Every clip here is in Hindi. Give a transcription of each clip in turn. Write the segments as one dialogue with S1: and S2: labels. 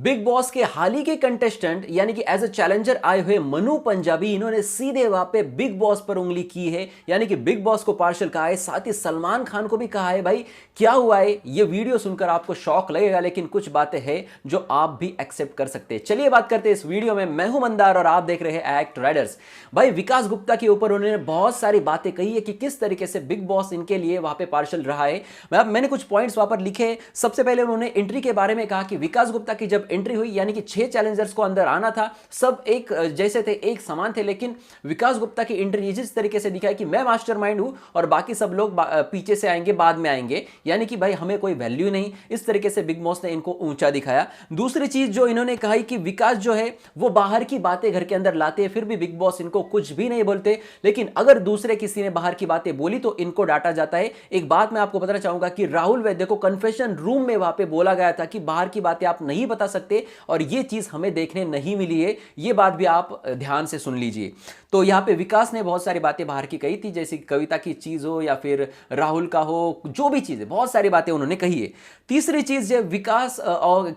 S1: बिग बॉस के हाल ही के कंटेस्टेंट यानी कि एज अ चैलेंजर आए हुए मनु पंजाबी, इन्होंने सीधे वहां पे बिग बॉस पर उंगली की है, यानी कि बिग बॉस को पार्शल कहा है, साथ ही सलमान खान को भी कहा है। भाई क्या हुआ है, ये वीडियो सुनकर आपको शॉक लगेगा, लेकिन कुछ बातें हैं जो आप भी एक्सेप्ट कर सकते हैं। चलिए बात करते हैं इस वीडियो में। मैं हूं मंदार और आप देख रहे हैं एक्ट राइडर्स। भाई विकास गुप्ता के ऊपर उन्होंने बहुत सारी बातें कही है कि किस तरीके से बिग बॉस इनके लिए वहां पे पार्शल रहा है। मैंने कुछ पॉइंट्स वहां पर लिखे। सबसे पहले उन्होंने एंट्री के बारे में कहा कि विकास गुप्ता की जब एंट्री हुई, यानी कि 6 चैलेंजर्स को अंदर आना था, सब एक जैसे थे, एक समान थे, लेकिन विकास गुप्ता की एंट्री जिस तरीके से दिखाई कि मैं मास्टरमाइंड हूं और बाकी सब लोग पीछे से आएंगे, बाद में आएंगे, यानी कि भाई हमें कोई वैल्यू नहीं, इस तरीके से बिग बॉस ने इनको ऊंचा दिखाया। दूसरी चीज जो इन्होंने कही कि विकास जो है वो बाहर की बातें घर के अंदर लाते हैं, फिर भी बिग बॉस इनको कुछ भी नहीं बोलते, लेकिन अगर दूसरे किसी ने बाहर की बातें बोली तो इनको डांटा जाता है। एक बात मैं आपको बताना चाहूंगा कि राहुल वैद्य को कन्फेशन रूम में वहां पे बोला गया था कि बाहर की बातें आप नहीं बता सकते, और ये चीज हमें देखने नहीं मिली है। ये बात भी आप ध्यान से सुन लीजिए। तो यहां पे विकास ने बहुत सारी बातें बाहर की कही थी, जैसे कविता की चीज हो या फिर राहुल का हो, जो भी चीज है, बहुत सारी बातें उन्होंने कही है। तीसरी चीज जो विकास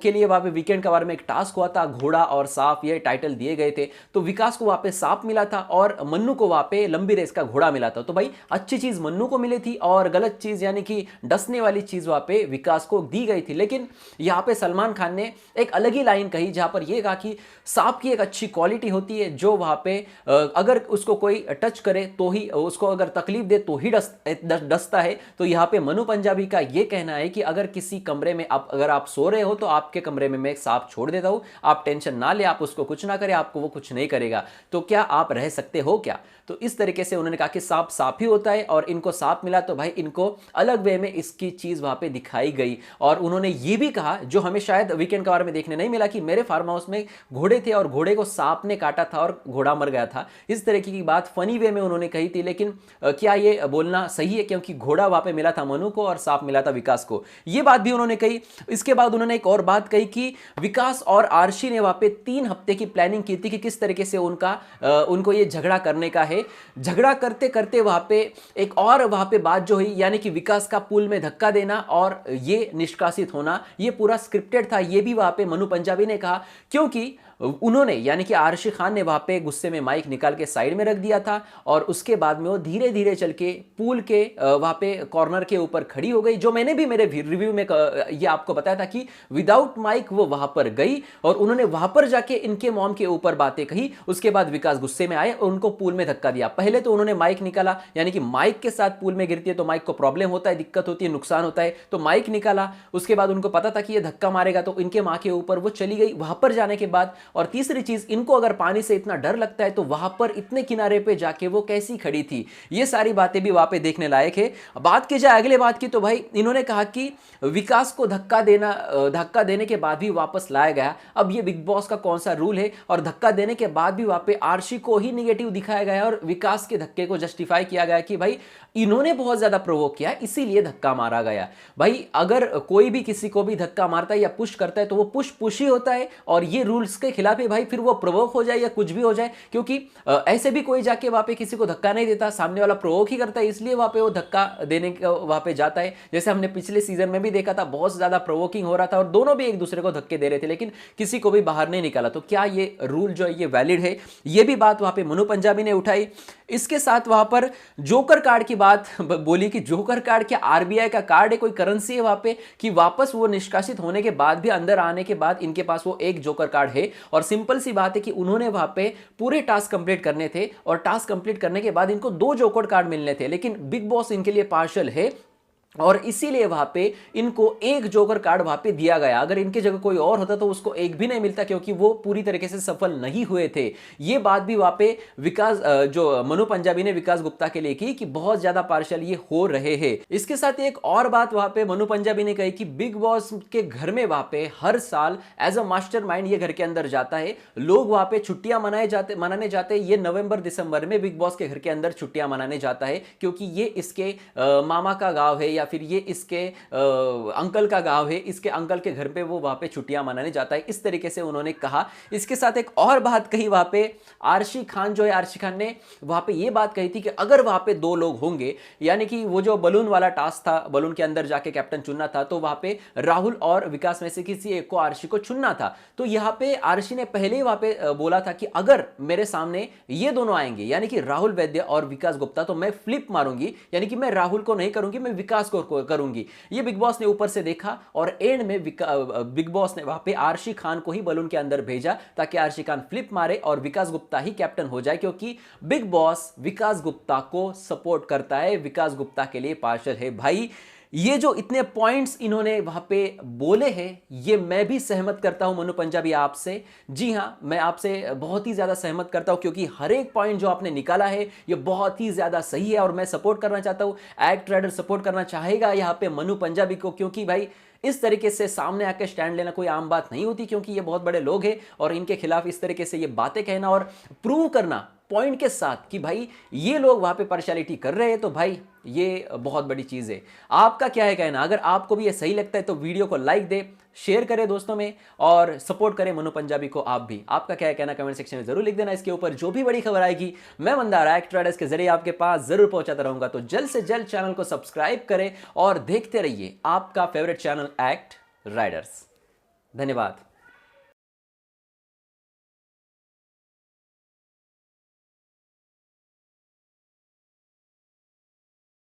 S1: के लिए वहां पे वीकेंड के बारे में एक टास्क हुआ था, घोड़ा और सांप, ये टाइटल दिए गए थे। तो विकास को वहां पे सांप मिला था और मन्नू को वहां पे लंबी रेस का घोड़ा मिला था। तो भाई अच्छी चीज मन्नू को मिली थी और गलत चीज यानी कि डसने वाली चीज वहां पे विकास को दी गई थी। लेकिन यहां पे सलमान खान ने एक अलग ही लाइन कही, जहां पर यह कहा कि सांप की एक अच्छी क्वालिटी होती है जो वहां पे अगर उसको कोई टच करे तो ही, उसको अगर तकलीफ दे तो ही डसता है। तो यहां पे मनु पंजाबी का यह कहना है कि अगर किसी कमरे में अगर आप सो रहे हो तो आपके कमरे में मैं एक सांप छोड़ देता हूं, आप टेंशन ना ले, आप उसको कुछ ना करें, आपको वो कुछ नहीं करेगा, तो क्या आप रह सकते हो क्या? तो इस तरीके से उन्होंने कहा कि सांप सांप ही होता है, और इनको सांप मिला तो भाई इनको अलग वे में इसकी चीज वहां पे दिखाई गई। और उन्होंने ये भी कहा, जो हमें शायद वीकेंड के बारे में देखने नहीं मिला, कि मेरे फार्म हाउस में घोड़े थे और घोड़े को सांप ने काटा था और घोड़ा मर गया था। इस तरीके की बात फनी वे में उन्होंने कही थी, लेकिन क्या ये बोलना सही है? क्योंकि घोड़ा वहां पे मिला था मनु को और सांप मिला था विकास को। ये बात भी उन्होंने कही। इसके बाद उन्होंने एक और बात कही कि विकास और आर्शी ने वहां पे 3 हफ्ते की प्लानिंग की थी कि किस तरीके से उनको ये झगड़ा करने का है। झगड़ा करते करते वहां पे एक और वहां पे बात जो हुई, यानी कि विकास का पूल में धक्का देना और ये निष्कासित होना, ये पूरा स्क्रिप्टेड था। ये भी वहां पे मनु पंजाबी ने कहा, क्योंकि उन्होंने यानी कि आरशी खान ने वहां पे गुस्से में माइक निकाल के साइड में रख दिया था, और उसके बाद में वो धीरे धीरे चल के पूल के वहां पे कॉर्नर के ऊपर खड़ी हो गई। जो मैंने भी मेरे रिव्यू में ये आपको बताया था कि विदाउट माइक वो वहां पर गई और उन्होंने वहां पर जाके इनके मॉम के ऊपर बातें कही। उसके बाद विकास गुस्से में आए और उनको पूल में धक्का दिया। पहले तो उन्होंने माइक निकाला, यानी कि माइक के साथ पूल में गिरती है तो माइक को प्रॉब्लम होता है, दिक्कत होती है, नुकसान होता है, तो माइक निकाला। उसके बाद उनको पता था कि ये धक्का मारेगा, तो इनके मां के ऊपर वो चली गई वहां पर जाने के बाद। और तीसरी चीज, इनको अगर पानी से इतना डर लगता है तो वहां पर इतने किनारे पे जाके वो कैसी खड़ी थी? ये सारी बातें भी वहां पे देखने लायक है। बात की जाए अगले बात की, तो भाई इन्होंने कहा कि विकास को धक्का देने के बाद भी वापस लाया गया। अब ये बिग बॉस का कौन सा रूल है? और धक्का देने के बाद भी वहां पे आर्शी को ही निगेटिव दिखाया गया और विकास के धक्के को जस्टिफाई किया गया कि भाई इन्होंने बहुत ज्यादा प्रोवोक किया, इसीलिए धक्का मारा गया। भाई अगर कोई भी किसी को भी धक्का मारता है या पुश करता है तो वो पुश ही होता है, और ये रूल्स के खिलाफ है भाई। फिर वो प्रोवोक हो जाए या कुछ भी हो जाए, क्योंकि ऐसे भी कोई जाके वहां पे किसी को धक्का नहीं देता, सामने वाला प्रोवोक ही करता है, इसलिए वहां पे वो धक्का देने वहां पे जाता है। जैसे हमने पिछले सीजन में भी देखा था, बहुत ज्यादा प्रोवोकिंग हो रहा था और दोनों भी एक दूसरे को धक्के दे रहे थे, लेकिन किसी को भी बाहर नहीं निकाला। तो क्या ये रूल जो है ये वैलिड है? ये भी बात वहां पे मनु पंजाबी ने उठाई। इसके साथ वहां पर जोकर कार्ड की बात बोली कि जोकर कार्ड क्या आरबीआई का कार्ड है, कोई करेंसी है वहां पे, कि वापस वो निष्कासित होने के बाद भी, अंदर आने के बाद इनके पास वो एक जोकर कार्ड है। और सिंपल सी बात है कि उन्होंने वहां पे पूरे टास्क कंप्लीट करने थे, और टास्क कंप्लीट करने के बाद इनको 2 जोकर कार्ड मिलने थे, लेकिन बिग बॉस इनके लिए पार्शल है और इसीलिए वहां पे इनको एक जोकर कार्ड वहां पे दिया गया। अगर इनकी जगह कोई और होता तो उसको एक भी नहीं मिलता, क्योंकि वो पूरी तरीके से सफल नहीं हुए थे। ये बात भी वहां पे विकास जो मनु पंजाबी ने विकास गुप्ता के लिए की कि बहुत ज्यादा पार्शल ये हो रहे हैं। इसके साथ एक और बात वहां पे मनु पंजाबी ने कही कि बिग बॉस के घर में वहां पे हर साल एज अ मास्टरमाइंड ये घर के अंदर जाता है, लोग वहां पे छुट्टियां मनाने जाते हैं। ये नवंबर दिसंबर में बिग बॉस के घर के अंदर छुट्टियां मनाने जाता है, क्योंकि ये इसके मामा का गांव है या या फिर ये इसके अंकल का गांव है, इसके अंकल के घर पे वो वहां पे छुट्टियां मनाने जाता है, इस तरीके से उन्होंने कहा। इसके साथ एक और बात कही वहां पे, आरशी खान जो है, आरशी खान ने वहां पे ये बात कही थी कि अगर वहां पे दो लोग होंगे, यानी कि वो जो बलून वाला टास्क था, बलून के अंदर जाके कैप्टन चुनना था, तो वहां पे राहुल और विकास में से किसी एक को आरशी को चुनना था। तो यहां पे आरशी ने पहले ही वहां पे बोला था कि अगर मेरे सामने ये दोनों आएंगे, यानी कि राहुल वैद्य और विकास गुप्ता, तो मैं फ्लिप मारूंगी, यानी कि मैं राहुल को नहीं करूंगी, मैं विकास को करूंगी। ये बिग बॉस ने ऊपर से देखा और एंड में बिग बॉस ने वहां पे आरशी खान को ही बलून के अंदर भेजा ताकि आरशी खान फ्लिप मारे और विकास गुप्ता ही कैप्टन हो जाए, क्योंकि बिग बॉस विकास गुप्ता को सपोर्ट करता है, विकास गुप्ता के लिए पार्शल है। भाई ये जो इतने पॉइंट्स इन्होंने वहां पे बोले हैं, ये मैं भी सहमत करता हूं मनु पंजाबी आपसे। जी हां, मैं आपसे बहुत ही ज्यादा सहमत करता हूं, क्योंकि हर एक पॉइंट जो आपने निकाला है ये बहुत ही ज्यादा सही है और मैं सपोर्ट करना चाहता हूं। एक्ट राइडर सपोर्ट करना चाहेगा यहां पे मनु पंजाबी को, क्योंकि भाई इस तरीके से सामने आकर स्टैंड लेना कोई आम बात नहीं होती, क्योंकि ये बहुत बड़े लोग हैं और इनके खिलाफ इस तरीके से ये बातें कहना और प्रूव करना पॉइंट के साथ कि भाई ये लोग वहां पे पार्शियलिटी कर रहे हैं, तो भाई ये बहुत बड़ी चीज है। आपका क्या है कहना? अगर आपको भी ये सही लगता है तो वीडियो को लाइक दे, शेयर करें दोस्तों में और सपोर्ट करें मनु पंजाबी को आप भी। आपका क्या है कहना कमेंट सेक्शन में जरूर लिख देना। इसके ऊपर जो भी बड़ी खबर आएगी मैं मंदार एक्ट राइडर्स के जरिए आपके पास जरूर पहुंचाता रहूंगा। तो जल्द से जल्द चैनल को सब्सक्राइब करें और देखते रहिए आपका फेवरेट चैनल एक्ट राइडर्स। धन्यवाद।